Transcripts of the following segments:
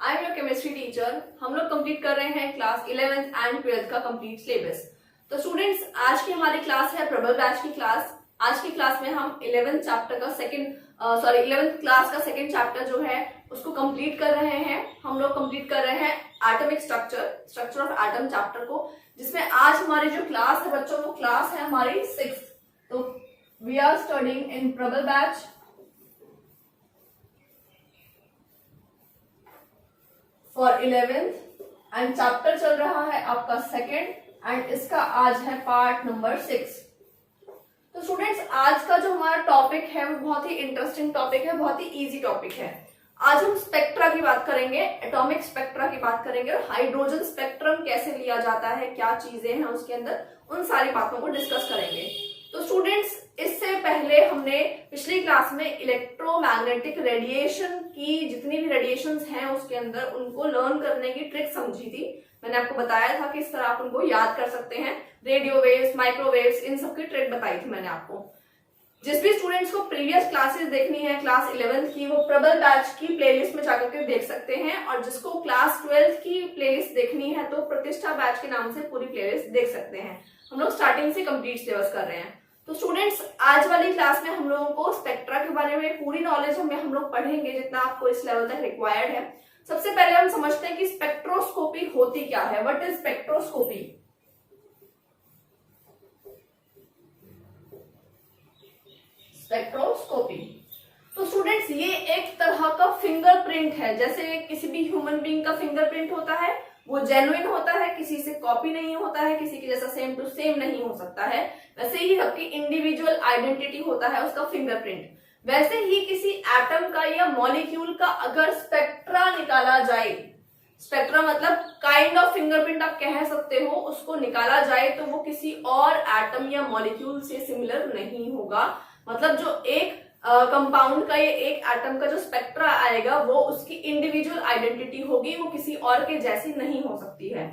I am your chemistry teacher. हम लोग complete कर रहे हैं क्लास 11th एंड 12th का कंप्लीट सिलेबस। तो स्टूडेंट्स, आज की हमारी क्लास है प्रबल बैच की क्लास। आज की क्लास में हम 11th क्लास का सेकंड चैप्टर जो है उसको कंप्लीट कर रहे हैं। हम लोग कंप्लीट कर रहे हैं atomic structure of atom chapter को, जिसमें आज हमारी जो क्लास है बच्चों, वो क्लास है हमारी 6th। तो वी आर स्टडिंग इन प्रबल batch for 11th and chapter चल रहा है आपका सेकंड एंड इसका आज है पार्ट नंबर 6। तो स्टूडेंट्स, आज का जो हमारा टॉपिक है वो बहुत ही इंटरेस्टिंग टॉपिक है, बहुत ही इजी टॉपिक है। आज हम स्पेक्ट्रा की बात करेंगे, एटॉमिक स्पेक्ट्रा की बात करेंगे और हाइड्रोजन स्पेक्ट्रम कैसे लिया जाता है, क्या चीजें हैं उसके अंदर, उन सारी बातों को डिस्कस करेंगे। तो स्टूडेंट्स, इससे पहले हमने पिछली क्लास में इलेक्ट्रोमैग्नेटिक रेडिएशन की जितनी भी रेडिएशंस हैं उसके अंदर उनको लर्न करने की ट्रिक समझी थी। मैंने आपको बताया था कि इस तरह आप उनको याद कर सकते हैं, रेडियो वेव्स, माइक्रोवेव्स, इन सब की ट्रिक बताई थी मैंने आपको। जिस भी स्टूडेंट्स को प्रीवियस क्लासेस देखनी है क्लास 11th की, वो प्रबल बैच की प्लेलिस्ट में जाकर के देख सकते हैं, और जिसको क्लास 12th की प्लेलिस्ट देखनी है तो प्रतिष्ठा बैच के नाम से पूरी प्लेलिस्ट देख सकते हैं। हम लोग स्टार्टिंग से कंप्लीट सिलेबस कर रहे हैं। तो स्टूडेंट्स, आज वाली क्लास में हम लोगों को स्पेक्ट्रा के बारे में पूरी नॉलेज हम लोग पढ़ेंगे जितना आपको इस लेवल तक रिक्वायर्ड है। सबसे पहले हम समझते हैं कि स्पेक्ट्रोस्कोपी होती क्या है। What is spectroscopy? स्पेक्ट्रोस्कोपी तो स्टूडेंट्स, ये एक तरह का फिंगरप्रिंट है। जैसे किसी भी ह्यूमन बीइंग का फिंगरप्रिंट होता है, वो जेन्युइन होता है, किसी से कॉपी नहीं होता है, किसी के जैसा सेम टू सेम नहीं हो सकता है। वैसे ही सबकी इंडिविजुअल आइडेंटिटी होता है उसका फिंगरप्रिंट। वैसे ही किसी एटम का या मॉलिक्यूल का अगर स्पेक्ट्रा निकाला जाए, स्पेक्ट्रा मतलब काइंड ऑफ फिंगरप्रिंट आप कह सकते हो, उसको निकाला जाए तो वो किसी और एटम या मॉलिक्यूल से सिमिलर नहीं होगा। मतलब जो एक कंपाउंड का या एक एटम का जो स्पेक्ट्रा आएगा वो उसकी इंडिविजुअल आइडेंटिटी होगी, वो किसी और के जैसी नहीं हो सकती है।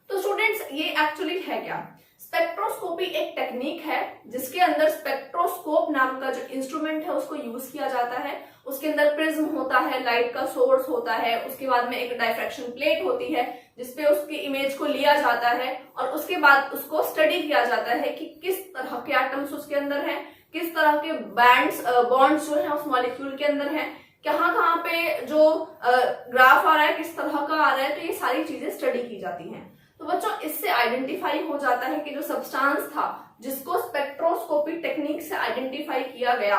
तो स्टूडेंट्स, ये एक्चुअली है क्या? स्पेक्ट्रोस्कोपी एक टेक्निक है जिसके अंदर स्पेक्ट्रोस्कोप नाम का जो इंस्ट्रूमेंट है उसको यूज किया जाता है। उसके अंदर प्रिज्म होता है, लाइट का सोर्स होता है, उसके बाद में एक डाइफ्रैक्शन प्लेट होती है जिसपे उसकी इमेज को लिया जाता है और उसके बाद उसको स्टडी किया जाता है कि किस तरह के एटम्स उसके अंदर हैं, किस तरह के बॉन्ड्स जो है उस मॉलिक्यूल के अंदर है, कहाँ पे जो ग्राफ आ रहा है किस तरह का आ रहा है। तो ये सारी चीजें स्टडी की जाती हैं। तो बच्चों, इससे आइडेंटिफाई हो जाता है कि जो सब्सटेंस था जिसको स्पेक्ट्रोस्कोपी टेक्निक से आइडेंटिफाई किया गया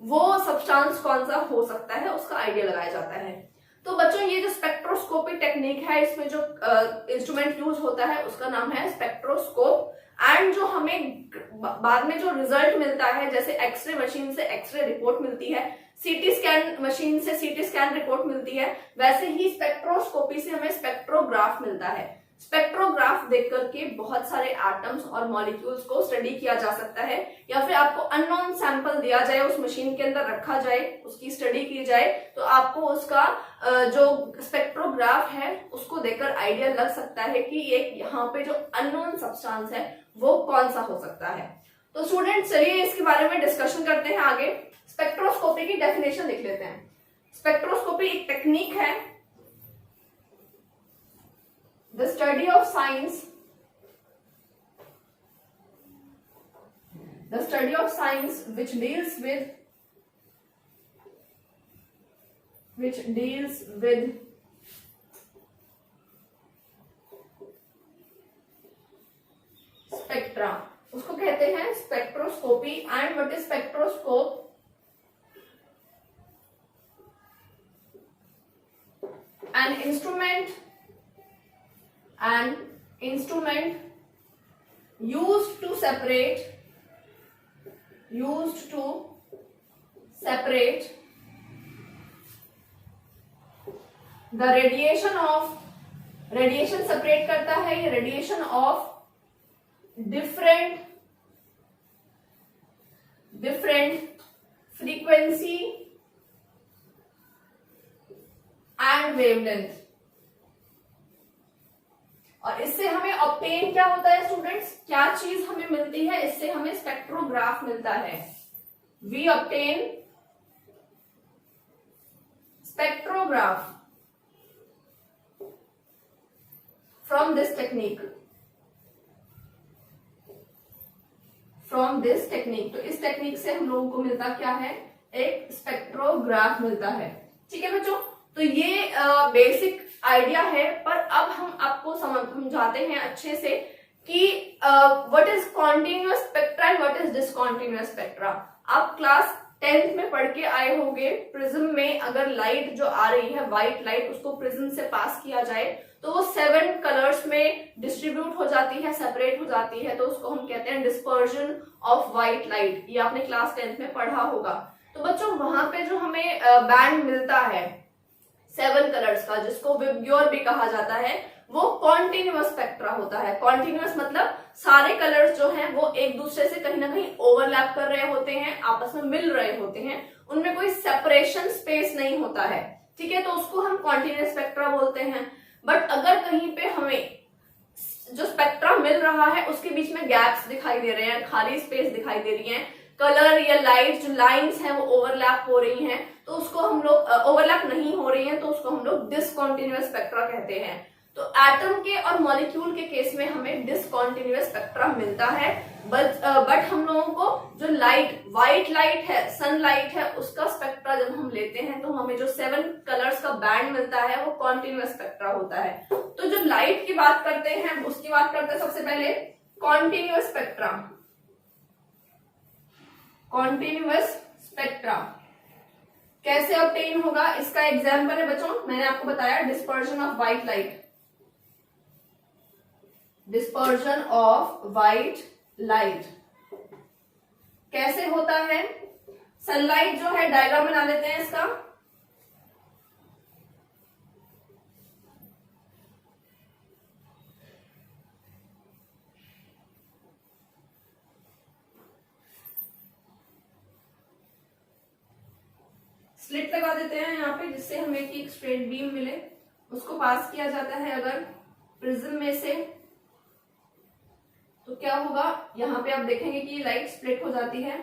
वो सब्सटेंस कौन सा हो सकता है, उसका आइडिया लगाया जाता है। तो बच्चों, ये जो स्पेक्ट्रोस्कोपी टेक्निक है इसमें जो इंस्ट्रूमेंट यूज होता है उसका नाम है स्पेक्ट्रोस्कोप। एंड जो हमें बाद में जो रिजल्ट मिलता है, जैसे एक्सरे मशीन से एक्सरे रिपोर्ट मिलती है, सीटी स्कैन मशीन से सीटी स्कैन रिपोर्ट मिलती है, वैसे ही स्पेक्ट्रोस्कोपी से हमें स्पेक्ट्रोग्राफ मिलता है। स्पेक्ट्रोग्राफ देख करके बहुत सारे एटम्स और मॉलिक्यूल्स को स्टडी किया जा सकता है, या फिर आपको अननोन सैंपल दिया जाए, उस मशीन के अंदर रखा जाए, उसकी स्टडी की जाए, तो आपको उसका जो स्पेक्ट्रोग्राफ है उसको देखकर आइडिया लग सकता है कि एक यहाँ पे जो अननोन सब्सटेंस है वो कौन सा हो सकता है। तो स्टूडेंट, चलिए इसके बारे में डिस्कशन करते हैं आगे। स्पेक्ट्रोस्कोपी की डेफिनेशन लिख लेते हैं। स्पेक्ट्रोस्कोपी एक टेक्निक है, the study of science which deals with spectra, उसको कहते हैं spectroscopy. And what is spectroscope? an instrument used to separate the radiation separate करता है ये radiation of different frequency and wavelength। और इससे हमें ऑब्टेन क्या होता है स्टूडेंट्स, क्या चीज हमें मिलती है? इससे हमें स्पेक्ट्रोग्राफ मिलता है। We obtain spectrograph from this technique, तो इस टेक्निक से हम लोगों को मिलता क्या है, एक स्पेक्ट्रोग्राफ मिलता है। ठीक है बच्चों, तो ये बेसिक आइडिया है, पर अब हम आपको समझाते हैं अच्छे से कि what is continuous spectra and what is discontinuous spectra. आप क्लास 10th में पढ़ के आए होंगे, प्रिज्म में अगर लाइट जो आ रही है व्हाइट लाइट, उसको प्रिज्म से पास किया जाए तो वो 7 कलर्स में डिस्ट्रीब्यूट हो जाती है, सेपरेट हो जाती है, तो उसको हम कहते हैं डिस्पर्जन ऑफ व्हाइट लाइट। ये आपने क्लास 10th में पढ़ा होगा। तो बच्चों वहां पे जो हमें बैंड मिलता है 7 कलर्स का, जिसको विबग्योर भी कहा जाता है, वो कॉन्टिन्यूअस स्पेक्ट्रा होता है। कॉन्टिन्यूअस मतलब सारे कलर्स जो हैं वो एक दूसरे से कहीं ना कहीं ओवरलैप कर रहे होते हैं, आपस में मिल रहे होते हैं, उनमें कोई सेपरेशन स्पेस नहीं होता है। ठीक है, तो उसको हम कॉन्टिन्यूअस स्पेक्ट्रा बोलते हैं। बट अगर कहीं पे हमें जो स्पेक्ट्रा मिल रहा है उसके बीच में गैप्स दिखाई दे रहे हैं, खाली स्पेस दिखाई दे रही है, कलर या लाइट जो लाइंस हैं वो ओवरलैप हो रही हैं, तो उसको हम लोग ओवरलैप नहीं हो रही हैं, तो उसको हम लोग डिसकॉन्टिन्यूअस स्पेक्ट्रा कहते हैं। तो एटम के और मॉलिक्यूल के केस में हमें डिसकॉन्टिन्यूअस स्पेक्ट्रा मिलता है, बट हम लोगों को जो लाइट, व्हाइट लाइट है, सनलाइट है, उसका स्पेक्ट्रा जब हम लेते हैं तो हमें जो 7 कलर्स का बैंड मिलता है वो कॉन्टिन्यूअस स्पेक्ट्रा होता है। तो जो लाइट की बात करते हैं उसकी बात करते हैं सबसे पहले कॉन्टिन्यूअस स्पेक्ट्रा। कॉन्टिन्यूअस स्पेक्ट्रा कैसे ऑब्टेन होगा, इसका एग्जाम्पल है बच्चों, मैंने आपको बताया dispersion of white light. Dispersion of white light कैसे होता है, सनलाइट जो है, डायग्राम बना लेते हैं इसका। स्लिट लगा देते हैं यहाँ पे, जिससे हमें एक स्ट्रेट बीम मिले। उसको पास किया जाता है अगर प्रिज्म में से, तो क्या होगा, यहाँ पे आप देखेंगे कि लाइट स्प्लिट हो जाती है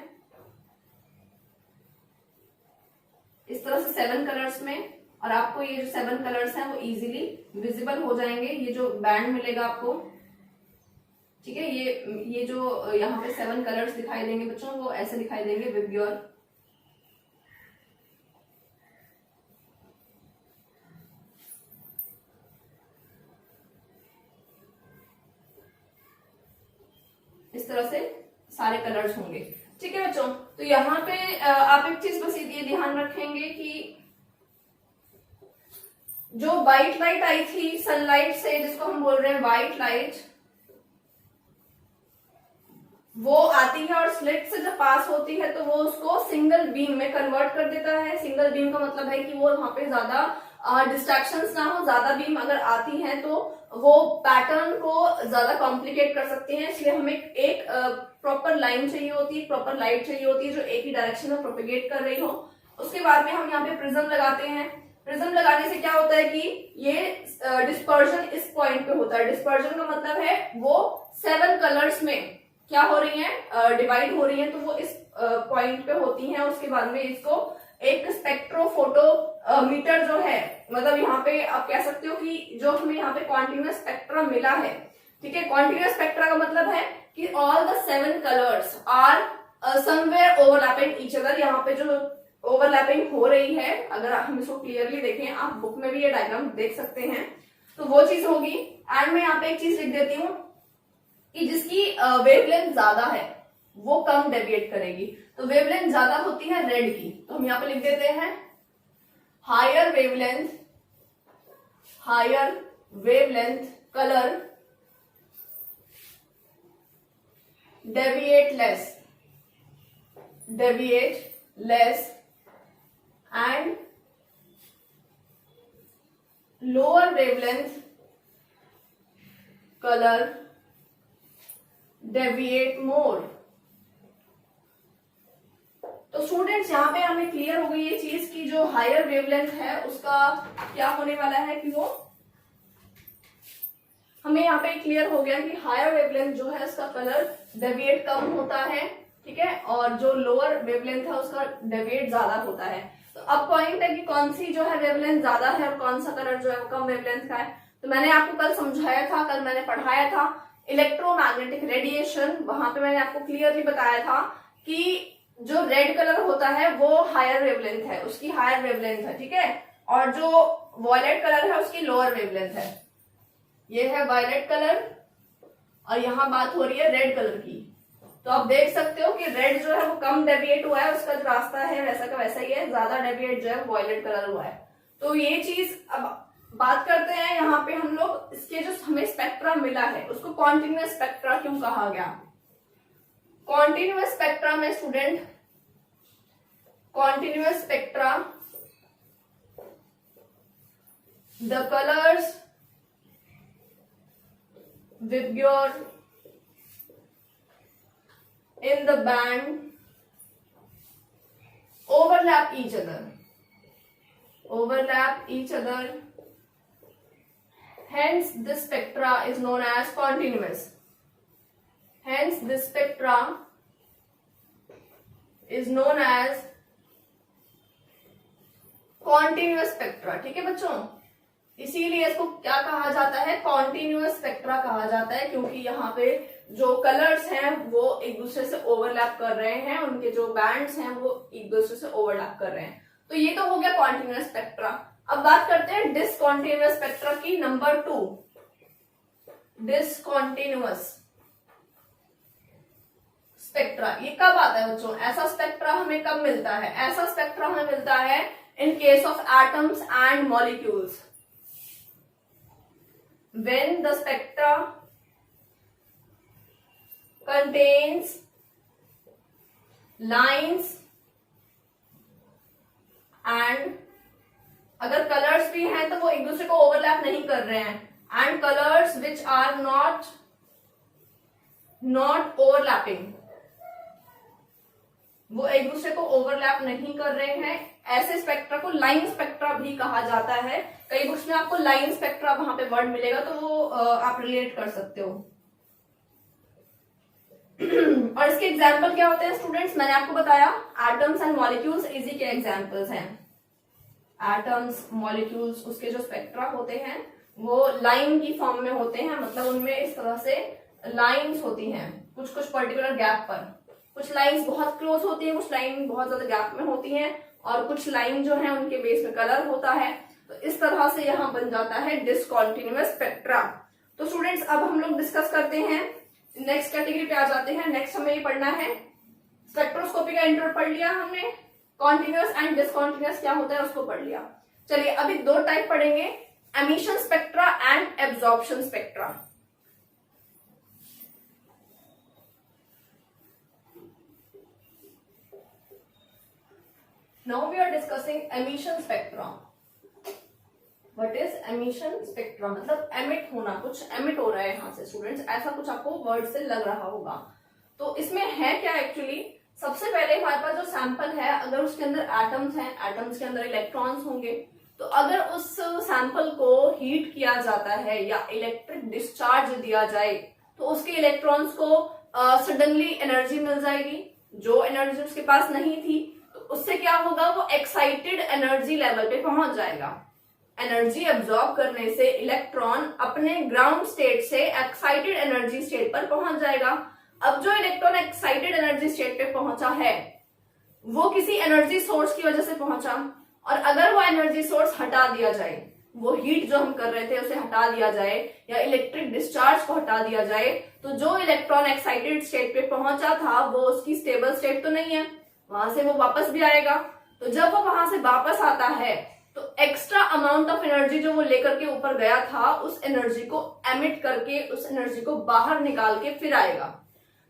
इस तरह से 7 कलर्स में, और आपको ये जो 7 कलर्स हैं वो इजीली विजिबल हो जाएंगे। ये जो बैंड मिलेगा आपको, ठीक है, ये जो यहाँ पे 7 कलर्स दिखाई देंगे बच्चों, वो ऐसे दिखाई देंगे विबग्योर। इस तरह से सारे कलर्स होंगे। ठीक है बच्चों, तो यहाँ पे आप एक चीज बस ये ध्यान रखेंगे कि जो व्हाइट लाइट आई थी सनलाइट से, जिसको हम बोल रहे हैं व्हाइट लाइट, वो आती है और स्लिट से जब पास होती है तो वो उसको सिंगल बीम में कन्वर्ट कर देता है। सिंगल बीम का मतलब है कि वो वहां पे ज्यादा डिस्ट्रैक्शंस ना हो, ज्यादा बीम अगर आती हैं तो वो पैटर्न को ज्यादा कॉम्प्लिकेट कर सकती हैं, इसलिए हमें एक प्रॉपर लाइन चाहिए होती है, प्रॉपर लाइट चाहिए होती है जो एक ही डायरेक्शन में प्रोपेगेट कर रही हो। उसके बाद में हम यहाँ पे प्रिज्म लगाते हैं। प्रिज्म लगाने से क्या होता है कि ये डिस्पर्जन इस पॉइंट पे होता है। डिस्पर्जन का मतलब है वो 7 कलर्स में क्या हो रही है, डिवाइड हो रही है, तो वो इस पॉइंट पे होती हैं। उसके बाद में इसको एक स्पेक्ट्रोफोटो मीटर जो है, मतलब यहाँ पे आप कह सकते हो कि जो हमें यहाँ पे कॉन्टिन्यूअस स्पेक्ट्रा मिला है, ठीक है, कॉन्टिन्यूअस स्पेक्ट्रा का मतलब है कि all the 7 colours are somewhere overlapping each other. यहाँ पे जो ओवरलैपिंग हो रही है, अगर हम इसको क्लियरली देखें, आप बुक में भी ये डायग्राम देख सकते हैं, तो वो चीज होगी। एंड मैं यहाँ पे एक चीज लिख देती हूँ कि जिसकी वेवलेंथ ज्यादा है वो कम डेविएट करेगी। तो वेवलेंथ ज्यादा होती है रेड की, तो हम यहाँ पे लिख देते हैं higher wavelength colour deviate less and lower wavelength color deviate more। तो स्टूडेंट्स यहाँ पे हमें क्लियर हो गई ये चीज कि जो हायर वेवलेंथ है उसका क्या होने वाला है कि वो हमें यहाँ पे क्लियर हो गया कि हायर वेवलेंथ जो है उसका कलर डेविएट कम होता है, ठीक है, और जो लोअर वेवलेंथ है उसका डेविएट ज्यादा होता है। तो अब पॉइंट है कि कौन सी जो है वेवलेंथ ज्यादा है और कौन सा कलर जो है वो कम वेवलेंथ का है। तो मैंने आपको कल समझाया था, कल मैंने पढ़ाया था इलेक्ट्रोमैग्नेटिक रेडिएशन। वहां पे मैंने आपको क्लियरली बताया था कि जो रेड कलर होता है वो हायर वेवलेंथ है, उसकी हायर वेवलेंथ है, ठीक है, और जो वॉयलेट कलर है उसकी लोअर वेवलेंथ है। ये है वायलेट कलर और यहां बात हो रही है रेड कलर की। तो आप देख सकते हो कि रेड जो है वो कम डेविएट हुआ है, उसका जो रास्ता है वैसा का वैसा ही है, ज्यादा डेविएट जो है वायलेट कलर हुआ है। तो ये चीज अब बात करते हैं यहाँ पे हम लोग, इसके जो हमें स्पेक्ट्रा मिला है उसको कॉन्टिन्यूअस स्पेक्ट्रा क्यों कहा गया। कॉन्टिन्यूअस स्पेक्ट्रा में student, continuous spectra the colours VIBGYOR in the band overlap each other, hence this spectra is known as continuous, hence this spectra is known as continuous spectra। ठीक है बच्चों, इसीलिए इसको क्या कहा जाता है, कॉन्टिन्यूअस स्पेक्ट्रा कहा जाता है, क्योंकि यहाँ पे जो कलर्स हैं वो एक दूसरे से ओवरलैप कर रहे हैं, उनके जो बैंड्स हैं वो एक दूसरे से ओवरलैप कर रहे हैं। तो ये तो हो गया कॉन्टिन्यूअस स्पेक्ट्रा। अब बात करते हैं डिसकॉन्टिन्यूअस स्पेक्ट्रा की, नंबर 2 डिसकॉन्टिन्यूअस स्पेक्ट्रा। ये कब आता है बच्चों, ऐसा स्पेक्ट्रा हमें कब मिलता है, ऐसा स्पेक्ट्रा हमें मिलता है in case of atoms and molecules, when the spectra contains lines and अगर कलर्स भी हैं तो वो एक दूसरे को ओवरलैप नहीं कर रहे हैं, and colours which are not overlapping, वो एक दूसरे को ओवरलैप नहीं कर रहे हैं, ऐसे स्पेक्ट्रा को लाइन स्पेक्ट्रा भी कहा जाता है। कई बुक्स में आपको लाइन स्पेक्ट्रा वहां पे वर्ड मिलेगा तो वो आप रिलेट कर सकते हो। और इसके एग्जाम्पल क्या होते हैं स्टूडेंट्स, मैंने आपको बताया एटम्स एंड मॉलिक्यूल्स इजी के एग्जाम्पल्स हैं। एटम्स मॉलिक्यूल्स उसके जो स्पेक्ट्रा होते हैं वो लाइन की फॉर्म में होते हैं, मतलब उनमें इस तरह से लाइंस होती हैं कुछ कुछ पर्टिकुलर गैप पर, कुछ लाइंस बहुत क्लोज होती हैं, कुछ लाइन बहुत ज्यादा गैप में होती हैं, और कुछ लाइन जो है उनके बेस में कलर होता है। तो इस तरह से यहां बन जाता है डिसकॉन्टिन्यूअस स्पेक्ट्रा। तो स्टूडेंट्स अब हम लोग डिस्कस करते हैं, नेक्स्ट कैटेगरी पे आ जाते हैं। नेक्स्ट हमें ये पढ़ना है, स्पेक्ट्रोस्कोपी का इंट्रो पढ़ लिया हमने, कॉन्टिन्यूअस एंड डिसकॉन्टिन्यूअस क्या होता है उसको पढ़ लिया। चलिए अभी 2 टाइप पढ़ेंगे, emission spectra and absorption spectra. Now we are discussing emission spectra. What is emission spectra? मतलब एमिट होना, कुछ एमिट हो रहा है यहाँ से स्टूडेंट्स, ऐसा कुछ आपको वर्ड से लग रहा होगा। तो इसमें है क्या एक्चुअली, सबसे पहले हमारे पास जो सैंपल है, अगर उसके अंदर एटम्स हैं, एटम्स के अंदर इलेक्ट्रॉन्स होंगे, तो अगर उस सैंपल को हीट किया जाता है या इलेक्ट्रिक डिस्चार्ज दिया जाए तो उसके इलेक्ट्रॉन्स को सडनली एनर्जी मिल जाएगी, जो एनर्जी उसके पास नहीं थी। उससे क्या होगा, वो एक्साइटेड एनर्जी लेवल पे पहुंच जाएगा। एनर्जी एब्जॉर्ब करने से इलेक्ट्रॉन अपने ग्राउंड स्टेट से एक्साइटेड एनर्जी स्टेट पर पहुंच जाएगा। अब जो इलेक्ट्रॉन एक्साइटेड एनर्जी स्टेट पे पहुंचा है वो किसी एनर्जी सोर्स की वजह से पहुंचा, और अगर वो एनर्जी सोर्स हटा दिया जाए, वो हीट जो हम कर रहे थे उसे हटा दिया जाए या इलेक्ट्रिक डिस्चार्ज को हटा दिया जाए, तो जो इलेक्ट्रॉन एक्साइटेड स्टेट पे पहुंचा था वो उसकी स्टेबल स्टेट तो नहीं है, वहां से वो वापस भी आएगा। तो जब वो वहां से वापस आता है तो एक्स्ट्रा अमाउंट ऑफ एनर्जी जो वो लेकर के ऊपर गया था, उस एनर्जी को एमिट करके, उस एनर्जी को बाहर निकाल के फिर आएगा।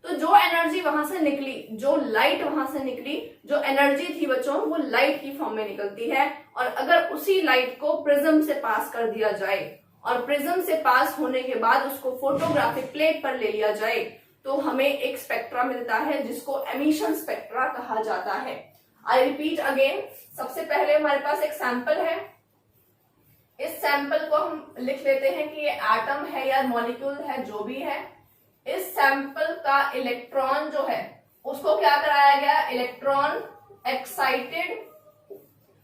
तो जो एनर्जी वहां से निकली, जो लाइट वहां से निकली, जो एनर्जी थी बच्चों, वो लाइट की फॉर्म में निकलती है। और अगर उसी लाइट को प्रिज्म से पास कर दिया जाए और प्रिज्म से पास होने के बाद उसको फोटोग्राफिक प्लेट पर ले लिया जाए तो हमें एक स्पेक्ट्रा मिलता है जिसको एमिशन स्पेक्ट्रा कहा जाता है। आई रिपीट अगेन, सबसे पहले हमारे पास एक सैंपल है, इस सैंपल को हम लिख लेते हैं कि ये एटम है या मॉलिक्यूल है, जो भी है। इस सैंपल का इलेक्ट्रॉन जो है उसको क्या कराया गया, electron excited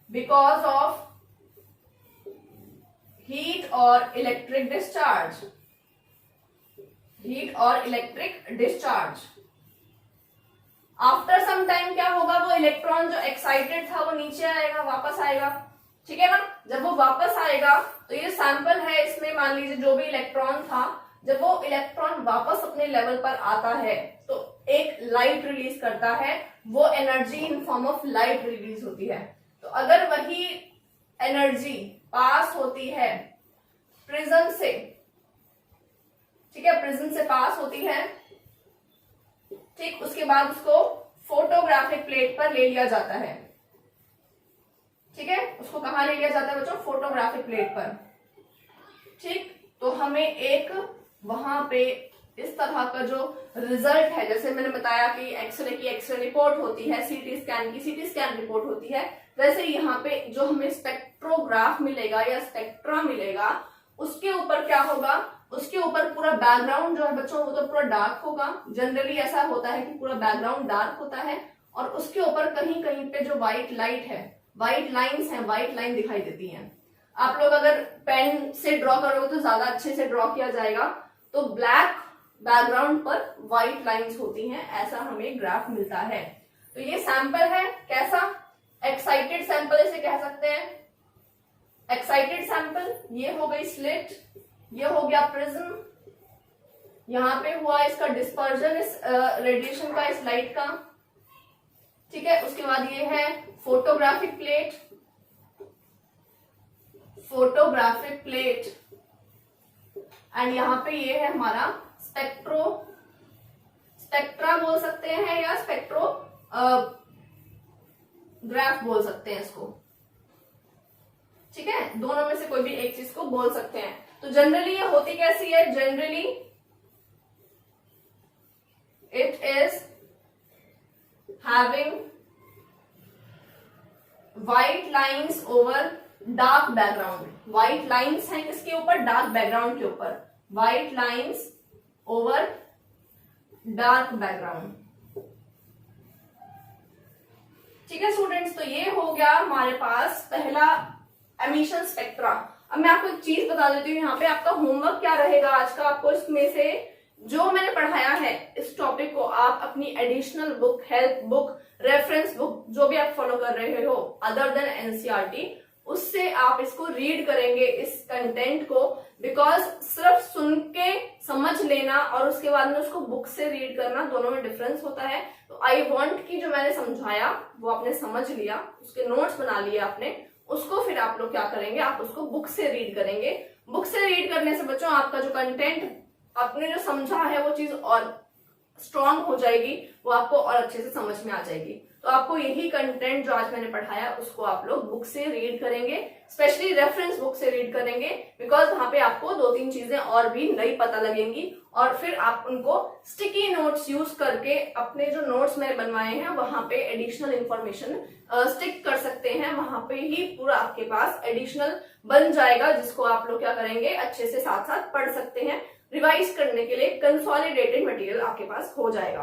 because of heat और इलेक्ट्रिक डिस्चार्ज, हीट और electric discharge. After some time क्या होगा, वो इलेक्ट्रॉन जो एक्साइटेड था वो नीचे आएगा, वापस आएगा, ठीक है ना। जब वो वापस आएगा तो ये सैंपल है, इसमें मान लीजिए जो भी इलेक्ट्रॉन था, जब वो इलेक्ट्रॉन वापस अपने लेवल पर आता है तो एक लाइट रिलीज करता है, वो energy in form of light release होती है। तो अगर वही एनर्जी पास होती है प्रिज्म से, ठीक है, प्रिज्म से पास होती है, ठीक, उसके बाद उसको फोटोग्राफिक प्लेट पर ले लिया जाता है, ठीक है, उसको कहां ले लिया जाता है बच्चों, फोटोग्राफिक प्लेट पर, ठीक। तो हमें एक वहां पे इस तरह का जो रिजल्ट है, जैसे मैंने बताया कि एक्सरे की एक्सरे रिपोर्ट होती है, सीटी स्कैन की सीटी स्कैन रिपोर्ट होती है, वैसे यहाँ पे जो हमें स्पेक्ट्रोग्राफ मिलेगा या स्पेक्ट्रा मिलेगा, उसके ऊपर क्या होगा, उसके ऊपर पूरा बैकग्राउंड जो है बच्चों वो तो पूरा डार्क होगा। जनरली ऐसा होता है कि पूरा बैकग्राउंड डार्क होता है और उसके ऊपर कहीं कहीं पे जो व्हाइट लाइट है, व्हाइट लाइंस हैं, व्हाइट लाइन दिखाई देती हैं। आप लोग अगर पेन से ड्रॉ करोगे तो ज्यादा अच्छे से ड्रॉ किया जाएगा। तो ब्लैक बैकग्राउंड पर व्हाइट लाइंस होती हैं, ऐसा हमें ग्राफ मिलता है। तो ये सैंपल है, कैसा, एक्साइटेड सैंपल इसे कह सकते हैं, एक्साइटेड सैंपल। ये हो गई स्लिट, ये हो गया प्रिज्म, यहां पे हुआ इसका डिस्पर्जन इस रेडिएशन का, इस लाइट का, ठीक है। उसके बाद ये है photographic plate, photographic plate, and यहां पे ये है हमारा स्पेक्ट्रा बोल सकते हैं या स्पेक्ट्रो ग्राफ बोल सकते हैं इसको, ठीक है, दोनों में से कोई भी एक चीज को बोल सकते हैं। तो जनरली ये होती कैसी है, generally it is having white lines over dark background, white lines हैं किसके ऊपर, डार्क बैकग्राउंड के ऊपर, white lines over dark background, ठीक है स्टूडेंट्स। तो ये हो गया हमारे पास पहला एमिशन स्पेक्ट्रा। अब मैं आपको एक चीज बता देती हूँ, यहाँ पे आपका होमवर्क क्या रहेगा आज का, आपको इसमें से जो मैंने पढ़ाया है इस टॉपिक को आप अपनी additional book, help book, reference book, जो भी आप फॉलो कर रहे हो अदर देन एनसीईआरटी, उससे आप इसको रीड करेंगे इस कंटेंट को। बिकॉज सिर्फ सुन के समझ लेना और उसके बाद में उसको बुक से रीड करना, दोनों में डिफरेंस होता है। तो आई वॉन्ट की जो मैंने समझाया वो आपने समझ लिया, उसके नोट्स बना लिए आपने, उसको फिर आप लोग क्या करेंगे, आप उसको बुक से रीड करेंगे। बुक से रीड करने से बच्चों आपका जो कंटेंट आपने जो समझा है वो चीज और स्ट्रांग हो जाएगी, वो आपको और अच्छे से समझ में आ जाएगी। तो आपको यही कंटेंट जो आज मैंने पढ़ाया उसको आप लोग बुक से रीड करेंगे, स्पेशली रेफरेंस बुक से रीड करेंगे, बिकॉज वहां पे आपको 2-3 चीजें और भी नई पता लगेंगी और फिर आप उनको स्टिकी नोट्स यूज करके अपने जो नोट्स मैंने बनवाए हैं वहां पे एडिशनल इंफॉर्मेशन स्टिक कर सकते हैं। वहां पे ही पूरा आपके पास एडिशनल बन जाएगा, जिसको आप लोग क्या करेंगे, अच्छे से साथ साथ पढ़ सकते हैं। रिवाइज करने के लिए कंसोलिडेटेड मटेरियल आपके पास हो जाएगा।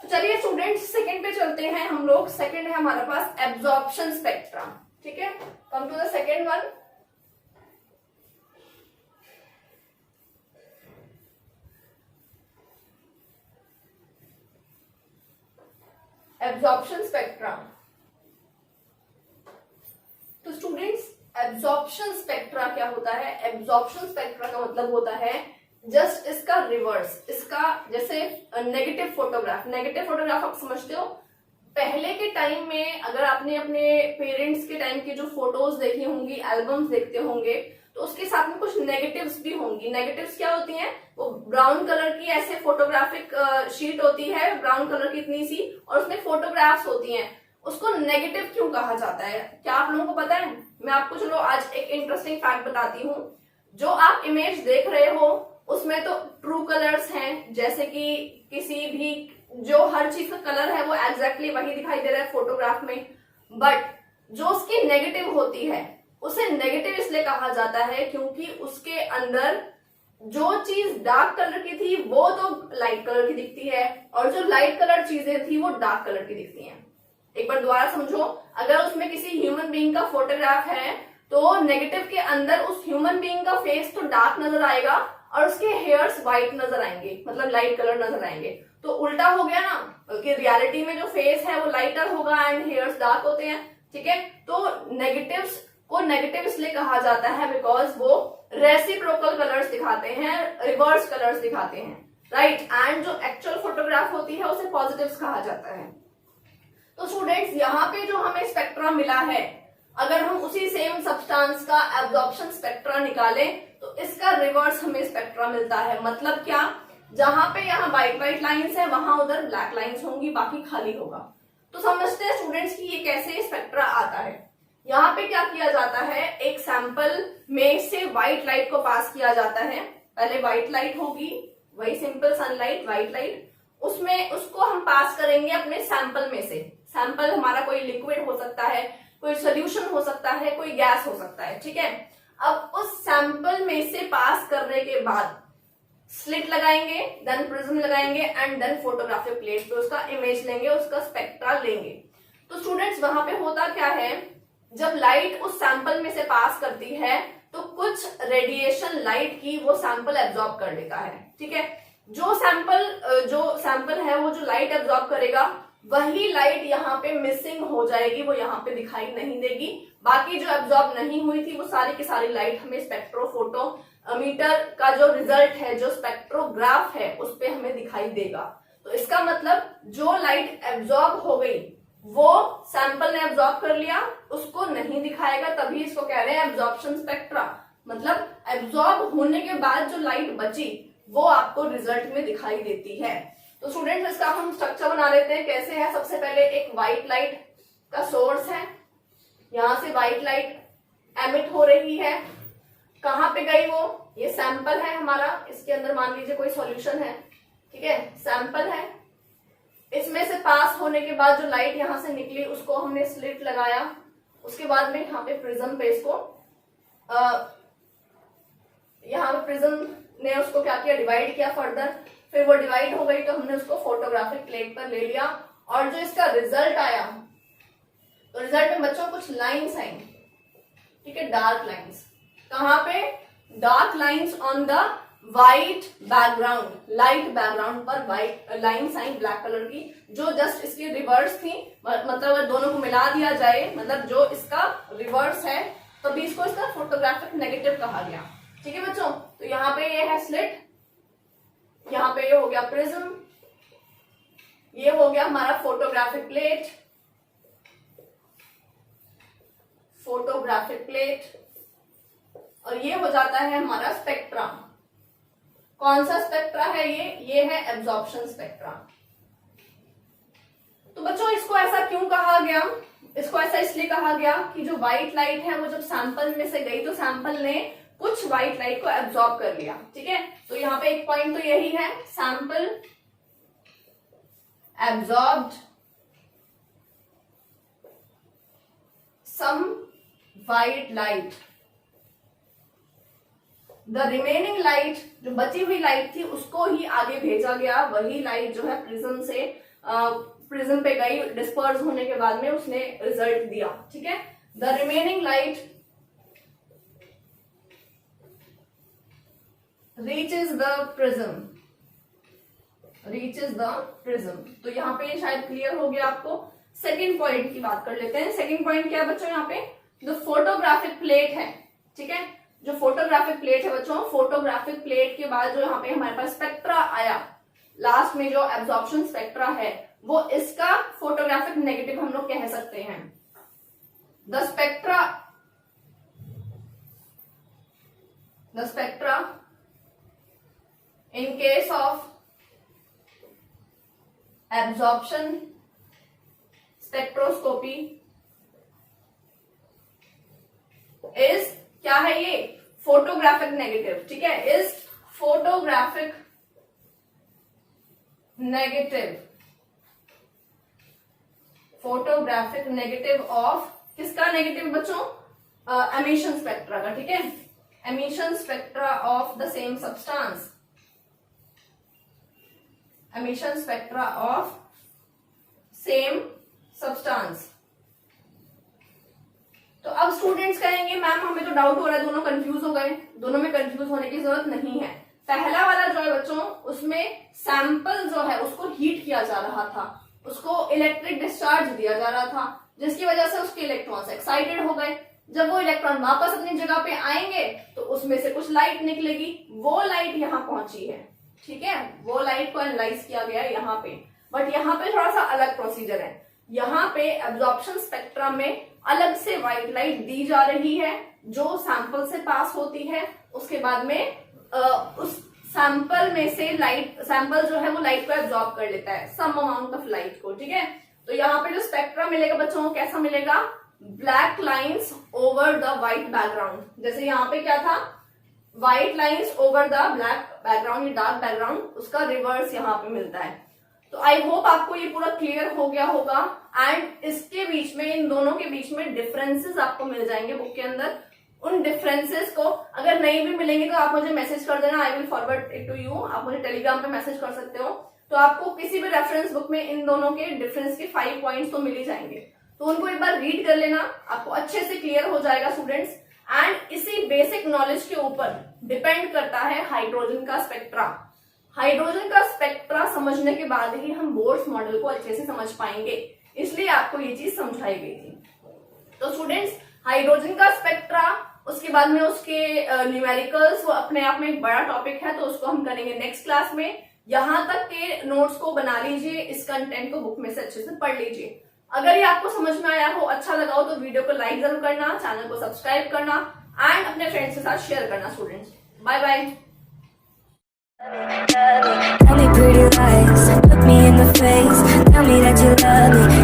तो चलिए स्टूडेंट्स सेकंड पे चलते हैं हम लोग। सेकंड है हमारे पास एब्जॉर्प्शन स्पेक्ट्रा, ठीक है। Come to the second one. Absorption spectra. तो स्टूडेंट्स एब्जॉर्प्शन स्पेक्ट्रा क्या होता है, एब्जॉर्प्शन स्पेक्ट्रा का मतलब होता है जस्ट इसका रिवर्स, इसका जैसे नेगेटिव फोटोग्राफ। नेगेटिव फोटोग्राफ आप समझते हो, पहले के टाइम में अगर आपने अपने पेरेंट्स के टाइम की जो फोटोज देखी होंगी, एल्बम्स देखते होंगे, तो उसके साथ में कुछ नेगेटिव्स भी होंगी। नेगेटिव्स क्या होती हैं, वो ब्राउन कलर की ऐसे फोटोग्राफिक शीट होती है, ब्राउन कलर की इतनी सी, और उसमें फोटोग्राफ्स होती हैं। उसको नेगेटिव क्यों कहा जाता है, क्या आप लोगों को पता है? मैं आपको चलो आज एक इंटरेस्टिंग फैक्ट बताती हूँ। जो आप इमेज देख रहे हो उसमें तो ट्रू कलर्स हैं, जैसे कि किसी भी जो हर चीज का कलर है वो एग्जैक्टली वही दिखाई दे रहा है फोटोग्राफ में, बट जो उसकी नेगेटिव होती है उसे नेगेटिव इसलिए कहा जाता है क्योंकि उसके अंदर जो चीज डार्क कलर की थी वो तो लाइट कलर की दिखती है और जो लाइट कलर चीजें थी वो डार्क कलर की दिखती हैं। एक बार दोबारा समझो, अगर उसमें किसी ह्यूमन बीइंग का फोटोग्राफ है तो नेगेटिव के अंदर उस ह्यूमन बीइंग का फेस तो डार्क नजर आएगा और उसके हेयर्स व्हाइट नजर आएंगे, मतलब लाइट कलर नजर आएंगे। तो उल्टा हो गया ना कि रियलिटी में जो फेस है वो लाइटर होगा एंड हेयर्स डार्क होते हैं, ठीक है। तो नेगेटिव्स को नेगेटिव इसलिए कहा जाता है बिकॉज वो रेसिप्रोकल कलर्स दिखाते हैं, रिवर्स कलर्स दिखाते हैं, राइट। एंड जो एक्चुअल फोटोग्राफ होती है उसे पॉजिटिव्स कहा जाता है। तो स्टूडेंट्स यहाँ पे जो हमें स्पेक्ट्रा मिला है, अगर हम उसी सेम सब्सटेंस का एब्जॉर्प्शन स्पेक्ट्रा निकालें तो इसका रिवर्स हमें स्पेक्ट्रा मिलता है। मतलब क्या, जहां पे यहाँ व्हाइट व्हाइट लाइंस है वहां उधर ब्लैक लाइंस होंगी, बाकी खाली होगा। तो समझते हैं स्टूडेंट्स कि ये कैसे स्पेक्ट्रा आता है। यहाँ पे क्या किया जाता है, एक सैंपल में से व्हाइट लाइट को पास किया जाता है। पहले व्हाइट लाइट होगी, वही सिंपल सनलाइट व्हाइट लाइट, उसमें उसको हम पास करेंगे अपने सैंपल में से। सैंपल हमारा कोई लिक्विड हो सकता है, कोई सोल्यूशन हो सकता है, कोई गैस हो सकता है, ठीक है। अब उस सैंपल में से पास करने के बाद स्लिट लगाएंगे, देन प्रिज्म लगाएंगे एंड देन फोटोग्राफिक प्लेट पे उसका इमेज लेंगे, उसका स्पेक्ट्रा लेंगे। तो स्टूडेंट्स वहां पे होता क्या है, जब लाइट उस सैंपल में से पास करती है तो कुछ रेडिएशन लाइट की वो सैंपल एब्जॉर्ब कर लेता है, ठीक है। जो सैंपल है वो जो लाइट एब्जॉर्ब करेगा वही लाइट यहाँ पे मिसिंग हो जाएगी, वो यहाँ पे दिखाई नहीं देगी। बाकी जो एब्जॉर्ब नहीं हुई थी वो सारी की सारी लाइट हमें स्पेक्ट्रोफोटोमीटर का जो रिजल्ट है, जो स्पेक्ट्रोग्राफ है, उस पे हमें दिखाई देगा। तो इसका मतलब जो लाइट एब्जॉर्ब हो गई वो सैंपल ने एब्जॉर्ब कर लिया, उसको नहीं दिखाएगा, तभी इसको कह रहे हैं एब्जॉर्प्शन स्पेक्ट्रा। मतलब एब्जॉर्ब होने के बाद जो लाइट बची वो आपको रिजल्ट में दिखाई देती है। तो स्टूडेंट्स इसका हम स्ट्रक्चर बना लेते हैं। कैसे है, सबसे पहले एक व्हाइट लाइट का सोर्स है, यहां से व्हाइट लाइट एमिट हो रही है। कहां पे गई वो, ये सैंपल है हमारा, इसके अंदर मान लीजिए कोई सॉल्यूशन है, ठीक है, सैंपल है। इसमें से पास होने के बाद जो लाइट यहां से निकली उसको हमने स्लिट लगाया, उसके बाद में यहाँ पे प्रिज्म पे इसको यहाँ पे प्रिज्म ने उसको क्या किया, डिवाइड किया फर्दर। फिर वो डिवाइड हो गई तो हमने उसको फोटोग्राफिक प्लेट पर ले लिया और जो इसका रिजल्ट आया, तो रिजल्ट में बच्चों कुछ लाइंस आई, ठीक है, डार्क लाइंस। कहां पे, dark lines on the white background, light background पर व्हाइट लाइंस आई ब्लैक कलर की, जो जस्ट इसकी रिवर्स थी। मतलब अगर दोनों को मिला दिया जाए, मतलब जो इसका रिवर्स है, तभी इसको इसका फोटोग्राफिक नेगेटिव कहा गया, ठीक है बच्चों। तो यहाँ पे ये है स्लिट, यहाँ पे ये हो गया प्रिज्म, ये हो गया हमारा फोटोग्राफिक प्लेट, फोटोग्राफिक प्लेट, और ये हो जाता है हमारा स्पेक्ट्रा। कौन सा स्पेक्ट्रा है ये है एब्जॉर्प्शन स्पेक्ट्रा। तो बच्चों इसको ऐसा क्यों कहा गया, इसको ऐसा इसलिए कहा गया कि जो व्हाइट लाइट है वो जब सैंपल में से गई तो सैंपल ने कुछ व्हाइट लाइट को एब्जॉर्ब कर लिया, ठीक है। तो यहाँ पे एक पॉइंट तो यही है, sample absorbed some white light, the remaining light, जो बची हुई लाइट थी उसको ही आगे भेजा गया। वही लाइट जो है प्रिज्म से प्रिज्म पे गई, डिस्पर्स होने के बाद में उसने रिजल्ट दिया, ठीक है। The remaining light reaches the prism। तो यहाँ पे शायद क्लियर हो गया आपको। सेकंड पॉइंट की बात कर लेते हैं। सेकंड पॉइंट क्या है बच्चों, यहाँ पे जो फोटोग्राफिक प्लेट है, ठीक है, जो फोटोग्राफिक प्लेट है बच्चों, फोटोग्राफिक प्लेट के बाद जो यहाँ पे हमारे पास स्पेक्ट्रा आया, लास्ट में जो एब्जॉर्प्शन स्पेक्ट्रा है, वो इसका फोटोग्राफिक नेगेटिव हम लोग कह सकते हैं। The spectra in case of absorption spectroscopy is क्या है ये, फोटोग्राफिक नेगेटिव, ठीक है, इज फोटोग्राफिक नेगेटिव ऑफ किसका नेगेटिव बच्चों, एमिशन स्पेक्ट्रा का, ठीक है, emission spectra of the same substance, emission spectra of same substance। तो अब स्टूडेंट स्टूडेंट्स कहेंगे मैम हमें तो डाउट हो रहा है, दोनों कंफ्यूज हो गए। दोनों में कंफ्यूज होने की जरूरत नहीं है। पहला वाला जो है बच्चों, उसमें सैंपल जो है उसको हीट किया जा रहा था, उसको इलेक्ट्रिक डिस्चार्ज दिया जा रहा था, जिसकी वजह से उसके इलेक्ट्रॉन्स एक्साइटेड हो गए। जब वो इलेक्ट्रॉन वापस अपनी जगह पे आएंगे तो उसमें से कुछ लाइट निकलेगी, वो लाइट यहाँ पहुंची है, ठीक है, वो लाइट को एनालाइज किया गया यहाँ पे। बट यहाँ पे थोड़ा सा अलग प्रोसीजर है। यहाँ पे एब्जॉर्प्शन स्पेक्ट्रम में अलग से व्हाइट लाइट दी जा रही है जो सैंपल से पास होती है। उसके बाद में उस सैंपल में से लाइट, सैंपल जो है वो लाइट को एब्जॉर्ब कर लेता है, सम अमाउंट ऑफ लाइट को, ठीक है। तो यहाँ पे जो स्पेक्ट्रम मिलेगा बच्चों को कैसा मिलेगा, black lines over the white background. जैसे यहाँ पे क्या था, white lines over the black background, ये डार्क बैकग्राउंड, उसका रिवर्स यहाँ पे मिलता है। तो आई होप आपको ये पूरा क्लियर हो गया होगा। एंड इसके बीच में, इन दोनों के बीच में डिफरेंसेस आपको मिल जाएंगे बुक के अंदर। उन डिफरेंसेस को अगर नहीं भी मिलेंगे तो आप मुझे मैसेज कर देना, I will forward it to you. आप मुझे टेलीग्राम पे मैसेज कर सकते हो। तो आपको किसी भी रेफरेंस बुक में इन दोनों के डिफरेंस के 5 पॉइंट्स तो मिल ही जाएंगे, तो उनको एक बार रीड कर लेना, आपको अच्छे से क्लियर हो जाएगा स्टूडेंट्स। एंड इसी बेसिक नॉलेज के ऊपर डिपेंड करता है हाइड्रोजन का स्पेक्ट्रा। हाइड्रोजन का स्पेक्ट्रा समझने के बाद ही हम बोर्ड्स मॉडल को अच्छे से समझ पाएंगे, इसलिए आपको ये चीज समझाई गई थी। तो स्टूडेंट्स, हाइड्रोजन का स्पेक्ट्रा, उसके बाद में उसके न्यूमेरिकल्स, वो अपने आप में एक बड़ा टॉपिक है, तो उसको हम करेंगे नेक्स्ट क्लास में। यहां तक के नोट्स को बना लीजिए, इस कंटेंट को बुक में से अच्छे से पढ़ लीजिए। अगर ये आपको समझ में आया हो, अच्छा लगा हो, तो वीडियो को लाइक जरूर करना, चैनल को सब्सक्राइब करना एंड अपने फ्रेंड्स के साथ शेयर करना students. Bye bye. Tell me pretty lies, look me in the face, tell me that you love me.